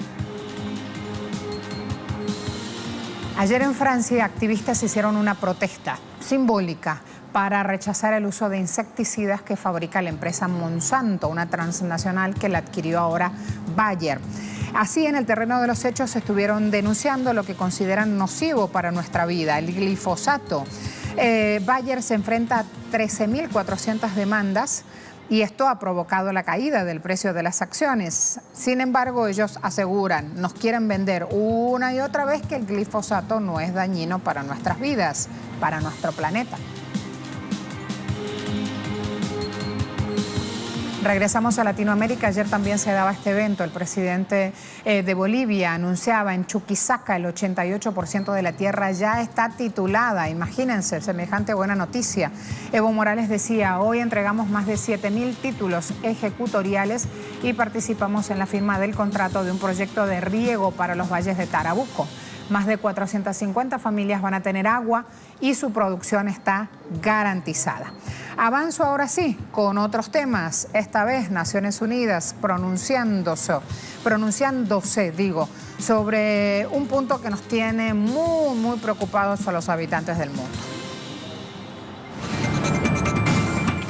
Ayer en Francia, activistas hicieron una protesta simbólica para rechazar el uso de insecticidas que fabrica la empresa Monsanto, una transnacional que la adquirió ahora Bayer. Así, en el terreno de los hechos estuvieron denunciando lo que consideran nocivo para nuestra vida, el glifosato. Bayer se enfrenta a 13.400 demandas y esto ha provocado la caída del precio de las acciones. Sin embargo, ellos aseguran, nos quieren vender una y otra vez que el glifosato no es dañino para nuestras vidas, para nuestro planeta. Regresamos a Latinoamérica. Ayer también se daba este evento. El presidente de Bolivia anunciaba en Chuquisaca el 88% de la tierra ya está titulada. Imagínense, semejante buena noticia. Evo Morales decía, hoy entregamos más de 7.000 títulos ejecutoriales y participamos en la firma del contrato de un proyecto de riego para los valles de Tarabuco. Más de 450 familias van a tener agua y su producción está garantizada. Avanzo ahora sí con otros temas. Esta vez Naciones Unidas pronunciándose, sobre un punto que nos tiene muy preocupados a los habitantes del mundo.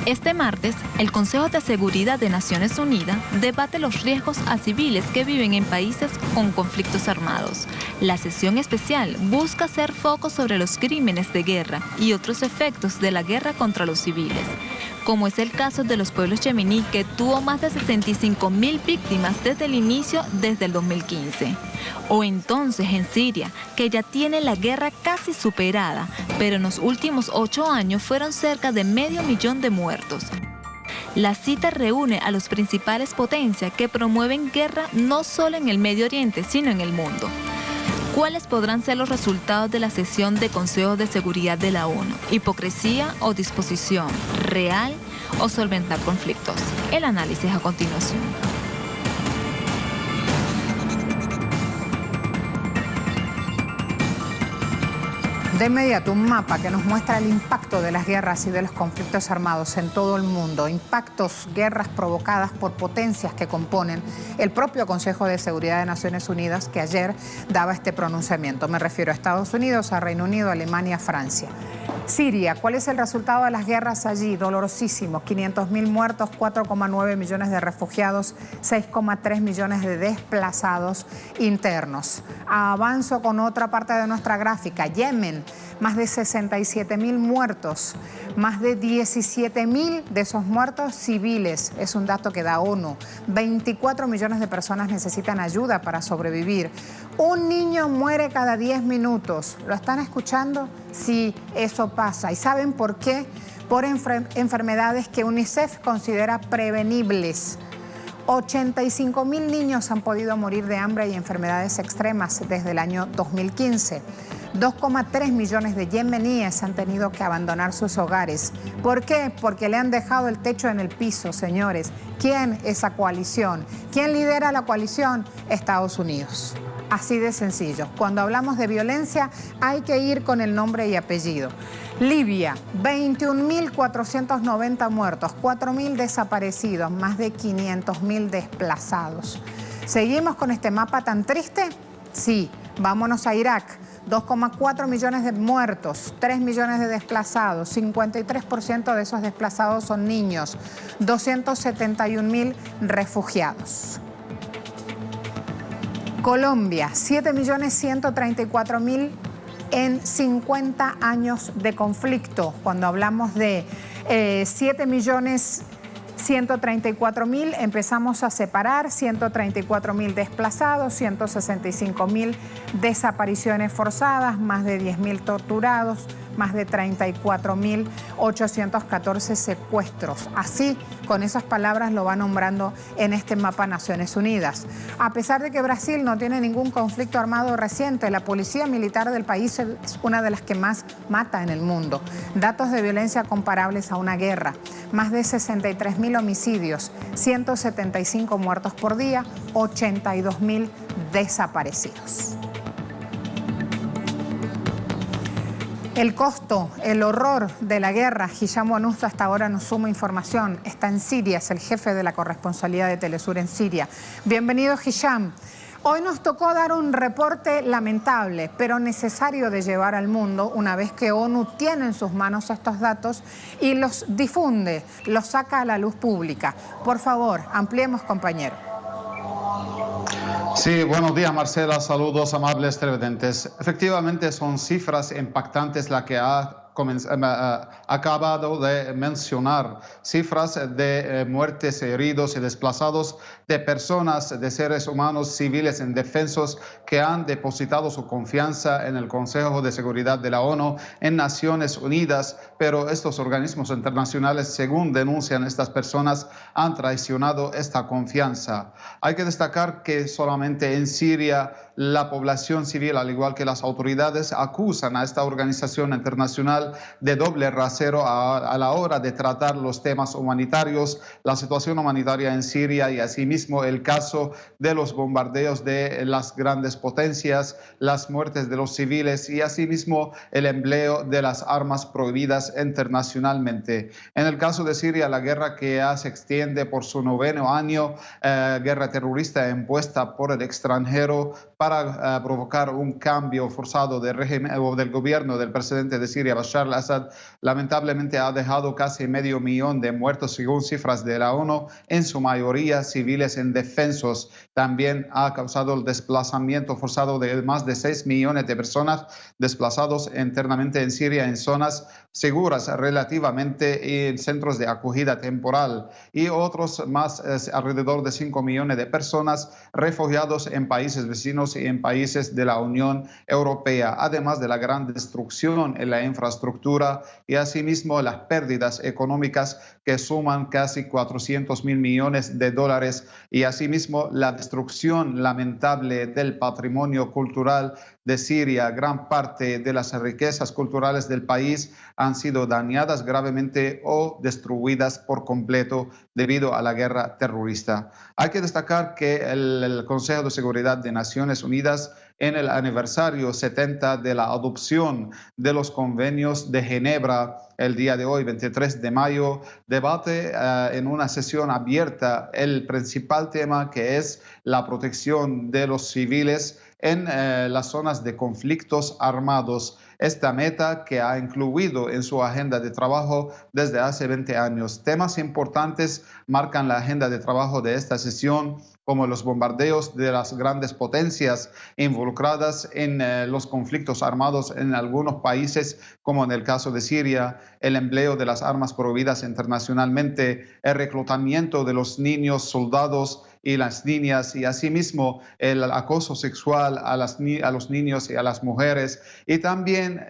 Este martes, el Consejo de Seguridad de Naciones Unidas debate los riesgos a civiles que viven en países con conflictos armados. La sesión especial busca hacer foco sobre los crímenes de guerra y otros efectos de la guerra contra los civiles, como es el caso de los pueblos yemení, que tuvo más de 65.000 víctimas desde el inicio, desde el 2015. O entonces en Siria, que ya tiene la guerra casi superada, pero en los últimos 8 años fueron cerca de 500.000 de muertos. La cita reúne a las principales potencias que promueven guerra no solo en el Medio Oriente, sino en el mundo. ¿Cuáles podrán ser los resultados de la sesión de Consejo de Seguridad de la ONU? ¿Hipocresía o disposición real o solventar conflictos? El análisis a continuación. De inmediato, un mapa que nos muestra el impacto de las guerras y de los conflictos armados en todo el mundo. Impactos, guerras provocadas por potencias que componen el propio Consejo de Seguridad de Naciones Unidas, que ayer daba este pronunciamiento. Me refiero a Estados Unidos, a Reino Unido, Alemania, Francia. Siria, ¿cuál es el resultado de las guerras allí? Dolorosísimo. 500.000 muertos, 4,9 millones de refugiados, 6,3 millones de desplazados internos. Avanzo con otra parte de nuestra gráfica. Yemen, más de 67.000 muertos, más de 17.000 de esos muertos civiles. Es un dato que da ONU. 24 millones de personas necesitan ayuda para sobrevivir. Un niño muere cada 10 minutos. ¿Lo están escuchando? Sí, eso pasa. ¿Y saben por qué? Por enfermedades que UNICEF considera prevenibles. 85.000 niños han podido morir de hambre y enfermedades extremas desde el año 2015. 2,3 millones de yemeníes han tenido que abandonar sus hogares. ¿Por qué? Porque le han dejado el techo en el piso, señores. ¿Quién? Esa coalición. ¿Quién lidera la coalición? Estados Unidos. Así de sencillo. Cuando hablamos de violencia hay que ir con el nombre y apellido. Libia, 21.490 muertos, 4.000 desaparecidos, más de 500.000 desplazados. ¿Seguimos con este mapa tan triste? Sí, vámonos a Irak. 2,4 millones de muertos, 3 millones de desplazados, 53% de esos desplazados son niños, 271.000 refugiados. Colombia, 7.134.000 en 50 años de conflicto. Cuando hablamos de 7.134.000, empezamos a separar 134.000 desplazados, 165.000 desapariciones forzadas, más de 10.000 torturados, más de 34.814 secuestros. Así, con esas palabras lo va nombrando en este mapa Naciones Unidas. A pesar de que Brasil no tiene ningún conflicto armado reciente, la policía militar del país es una de las que más mata en el mundo. Datos de violencia comparables a una guerra. Más de 63.000 homicidios, 175 muertos por día, 82.000 desaparecidos. El costo, el horror de la guerra, Hisham Wanusta hasta ahora nos suma información, está en Siria, es el jefe de la corresponsalía de Telesur en Siria. Bienvenido, Hisham. Hoy nos tocó dar un reporte lamentable, pero necesario de llevar al mundo una vez que ONU tiene en sus manos estos datos y los difunde, los saca a la luz pública. Por favor, ampliemos, compañero. Sí, buenos días, Marcela. Saludos, amables televidentes. Efectivamente, son cifras impactantes las que ha acabado de mencionar. Cifras de muertes, heridos y desplazados, de personas, de seres humanos civiles indefensos que han depositado su confianza en el Consejo de Seguridad de la ONU, en Naciones Unidas, pero estos organismos internacionales, según denuncian estas personas, han traicionado esta confianza. Hay que destacar que solamente en Siria la población civil, al igual que las autoridades, acusan a esta organización internacional de doble rasero a la hora de tratar los temas humanitarios, la situación humanitaria en Siria y asimismo el caso de los bombardeos de las grandes potencias, las muertes de los civiles y asimismo el empleo de las armas prohibidas internacionalmente. En el caso de Siria, la guerra que ya se extiende por su 9º año, guerra terrorista impuesta por el extranjero para provocar un cambio forzado del régimen o del gobierno del presidente de Siria, Bashar al-Assad, lamentablemente ha dejado casi 500.000 de muertos según cifras de la ONU, en su mayoría civiles indefensos. También ha causado el desplazamiento forzado de más de 6 millones de personas desplazados internamente en Siria en zonas seguras relativamente y en centros de acogida temporal, y otros más alrededor de 5 millones de personas refugiados en países vecinos y en países de la Unión Europea, además de la gran destrucción en la infraestructura y asimismo las pérdidas económicas que suman casi 400.000 millones de dólares y asimismo la destrucción lamentable del patrimonio cultural de Siria. Gran parte de las riquezas culturales del país han sido dañadas gravemente o destruidas por completo debido a la guerra terrorista. Hay que destacar que el Consejo de Seguridad de Naciones Unidas, en el aniversario 70 de la adopción de los convenios de Ginebra, el día de hoy, 23 de mayo, debate en una sesión abierta el principal tema, que es la protección de los civiles en las zonas de conflictos armados. Esta meta que ha incluido en su agenda de trabajo desde hace 20 años. Temas importantes marcan la agenda de trabajo de esta sesión, como los bombardeos de las grandes potencias involucradas en los conflictos armados en algunos países, como en el caso de Siria, el empleo de las armas prohibidas internacionalmente, el reclutamiento de los niños soldados y las niñas, y asimismo el acoso sexual a los niños y a las mujeres, y también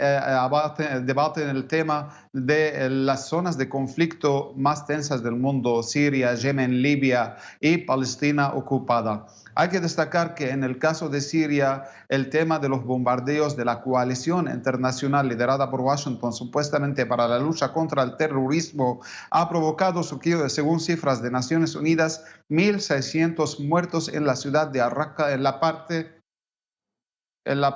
debate en el tema de las zonas de conflicto más tensas del mundo: Siria, Yemen, Libia y Palestina ocupada. Hay que destacar que en el caso de Siria, el tema de los bombardeos de la coalición internacional liderada por Washington, supuestamente para la lucha contra el terrorismo, ha provocado, según cifras de Naciones Unidas, 1.600 muertos en la ciudad de Al-Raqqa, en la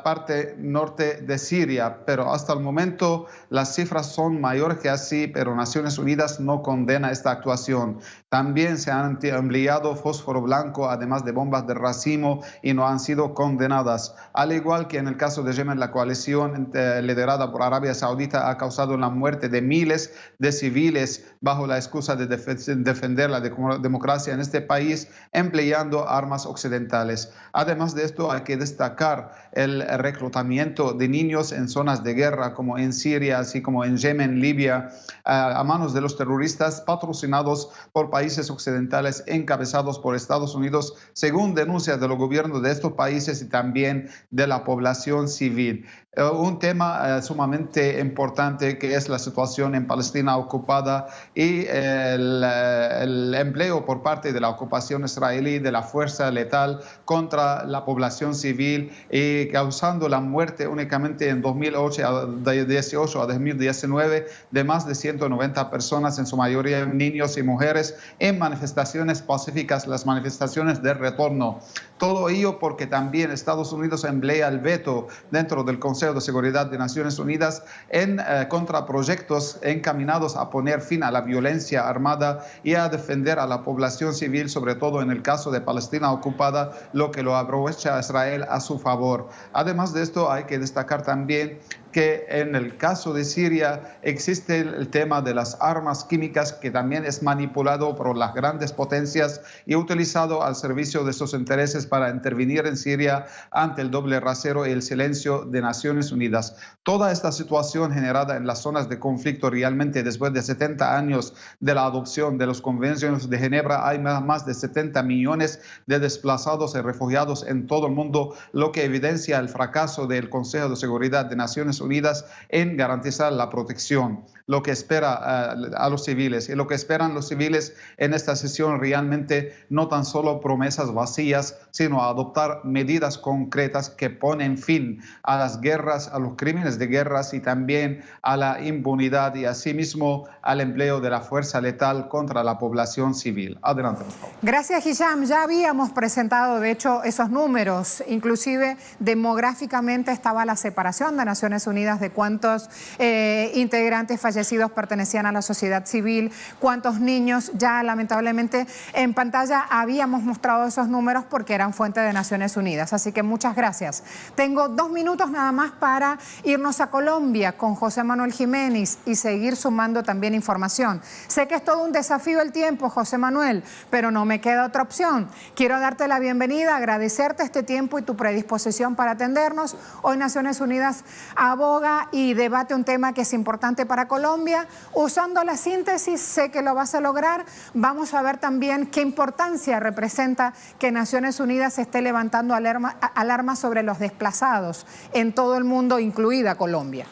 parte norte de Siria, pero hasta el momento las cifras son mayores que así, pero Naciones Unidas no condena esta actuación. También se han enviado fósforo blanco, además de bombas de racimo, y no han sido condenadas. Al igual que en el caso de Yemen, la coalición liderada por Arabia Saudita ha causado la muerte de miles de civiles bajo la excusa de defender la democracia en este país, empleando armas occidentales. Además de esto, hay que destacar el reclutamiento de niños en zonas de guerra, como en Siria, así como en Yemen, Libia, a manos de los terroristas patrocinados por países occidentales encabezados por Estados Unidos, según denuncias de los gobiernos de estos países y también de la población civil. Un tema sumamente importante, que es la situación en Palestina ocupada y el empleo por parte de la ocupación israelí de la fuerza letal contra la población civil, y causando la muerte únicamente en 2018 a 2019 de más de 190 personas, en su mayoría niños y mujeres, en manifestaciones pacíficas, las manifestaciones de retorno. Todo ello porque también Estados Unidos emplea el veto dentro del Consejo de Seguridad de Naciones Unidas contra proyectos encaminados a poner fin a la violencia armada y a defender a la población civil, sobre todo en el caso de Palestina ocupada, lo que lo aprovecha Israel a su favor. Además de esto, hay que destacar también que en el caso de Siria existe el tema de las armas químicas, que también es manipulado por las grandes potencias y utilizado al servicio de sus intereses para intervenir en Siria ante el doble rasero y el silencio de Naciones Unidas. Toda esta situación generada en las zonas de conflicto, realmente después de 70 años de la adopción de los convenios de Ginebra, hay más de 70 millones de desplazados y refugiados en todo el mundo, lo que evidencia el fracaso del Consejo de Seguridad de Naciones Unidas en garantizar la protección, lo que espera a los civiles. Y lo que esperan los civiles en esta sesión realmente no tan solo promesas vacías, sino adoptar medidas concretas que ponen fin a las guerras, a los crímenes de guerras y también a la impunidad, y asimismo al empleo de la fuerza letal contra la población civil. Adelante, por favor. Gracias, Hisham. Ya habíamos presentado, de hecho, esos números. Inclusive demográficamente estaba la separación de Naciones Unidas de cuántos integrantes fallecidos pertenecían a la sociedad civil, cuántos niños. Ya lamentablemente en pantalla habíamos mostrado esos números porque eran fuente de Naciones Unidas. Así que muchas gracias. Tengo 2 minutos nada más para irnos a Colombia con José Manuel Jiménez y seguir sumando también información. Sé que es todo un desafío el tiempo, José Manuel, pero no me queda otra opción. Quiero darte la bienvenida, agradecerte este tiempo y tu predisposición para atendernos. Hoy Naciones Unidas aboga y debate un tema que es importante para Colombia. Usando la síntesis, sé que lo vas a lograr. Vamos a ver también qué importancia representa que Naciones Unidas esté levantando alarma sobre los desplazados en todo el mundo, incluida Colombia.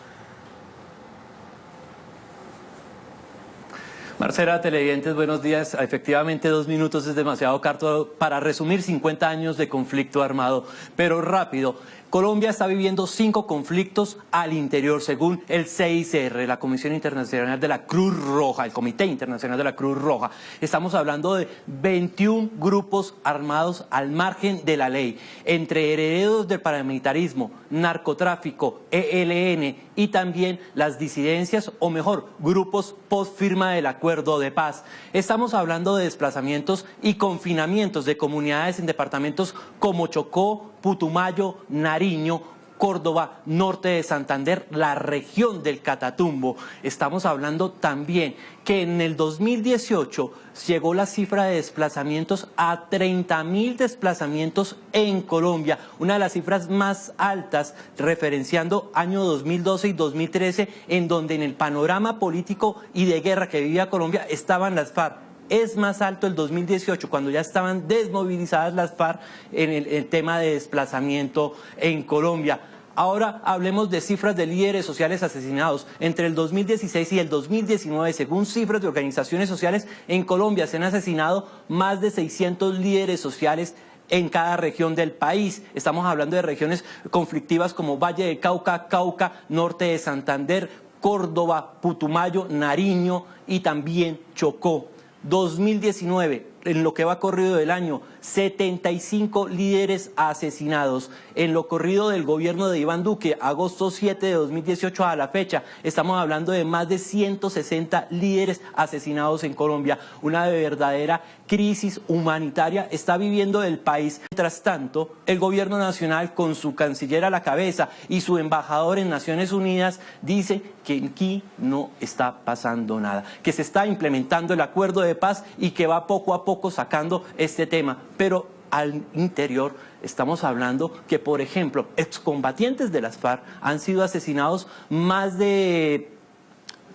Marcela, televidentes, buenos días. Efectivamente, 2 minutos es demasiado corto para resumir 50 años de conflicto armado, pero rápido. Colombia está viviendo 5 conflictos al interior, según el CICR, la Comisión Internacional de la Cruz Roja, el Comité Internacional de la Cruz Roja. Estamos hablando de 21 grupos armados al margen de la ley, entre herederos del paramilitarismo, narcotráfico, ELN y también las disidencias, o mejor, grupos post firma del acuerdo de paz. Estamos hablando de desplazamientos y confinamientos de comunidades en departamentos como Chocó, Putumayo, Nariño, Córdoba, norte de Santander, la región del Catatumbo. Estamos hablando también que en el 2018 llegó la cifra de desplazamientos a 30.000 desplazamientos en Colombia, una de las cifras más altas, referenciando año 2012 y 2013, en donde en el panorama político y de guerra que vivía Colombia estaban las FARC. Es más alto el 2018, cuando ya estaban desmovilizadas las FARC en el tema de desplazamiento en Colombia. Ahora hablemos de cifras de líderes sociales asesinados. Entre el 2016 y el 2019, según cifras de organizaciones sociales, en Colombia se han asesinado más de 600 líderes sociales en cada región del país. Estamos hablando de regiones conflictivas como Valle del Cauca, Cauca, norte de Santander, Córdoba, Putumayo, Nariño y también Chocó. 2019, en lo que va corrido del año, 75 líderes asesinados. En lo corrido del gobierno de Iván Duque, agosto 7 de 2018 a la fecha, estamos hablando de más de 160 líderes asesinados en Colombia. Una verdadera crisis humanitaria está viviendo el país. Mientras tanto, el gobierno nacional, con su canciller a la cabeza y su embajador en Naciones Unidas, dice que aquí no está pasando nada, que se está implementando el acuerdo de paz y que va poco a poco sacando este tema. Pero al interior estamos hablando que, por ejemplo, excombatientes de las FARC han sido asesinados, más de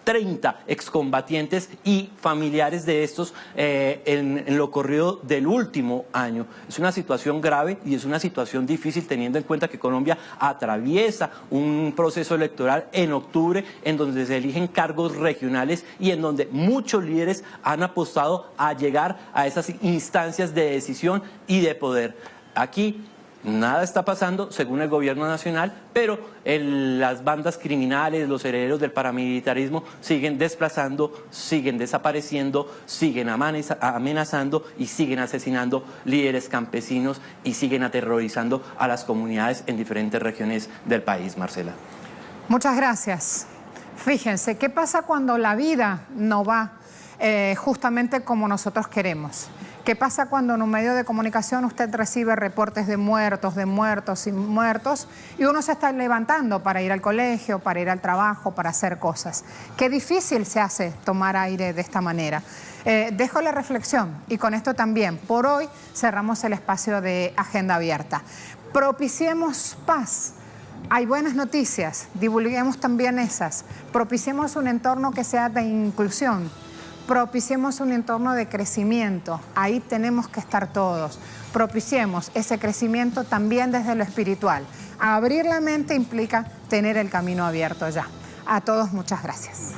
30 excombatientes y familiares de estos en lo corrido del último año. Es una situación grave y es una situación difícil, teniendo en cuenta que Colombia atraviesa un proceso electoral en octubre, en donde se eligen cargos regionales y en donde muchos líderes han apostado a llegar a esas instancias de decisión y de poder. Aquí nada está pasando, según el gobierno nacional, pero las bandas criminales, los herederos del paramilitarismo siguen desplazando, siguen desapareciendo, siguen amenazando y siguen asesinando líderes campesinos y siguen aterrorizando a las comunidades en diferentes regiones del país. Marcela. Muchas gracias. Fíjense, ¿qué pasa cuando la vida no va justamente como nosotros queremos? ¿Qué pasa cuando en un medio de comunicación usted recibe reportes de muertos y muertos y uno se está levantando para ir al colegio, para ir al trabajo, para hacer cosas? Qué difícil se hace tomar aire de esta manera. Dejo la reflexión y con esto también, por hoy cerramos el espacio de Agenda Abierta. Propiciemos paz. Hay buenas noticias, divulguemos también esas. Propiciemos un entorno que sea de inclusión. Propiciemos un entorno de crecimiento, ahí tenemos que estar todos. Propiciemos ese crecimiento también desde lo espiritual. Abrir la mente implica tener el camino abierto ya. A todos, muchas gracias.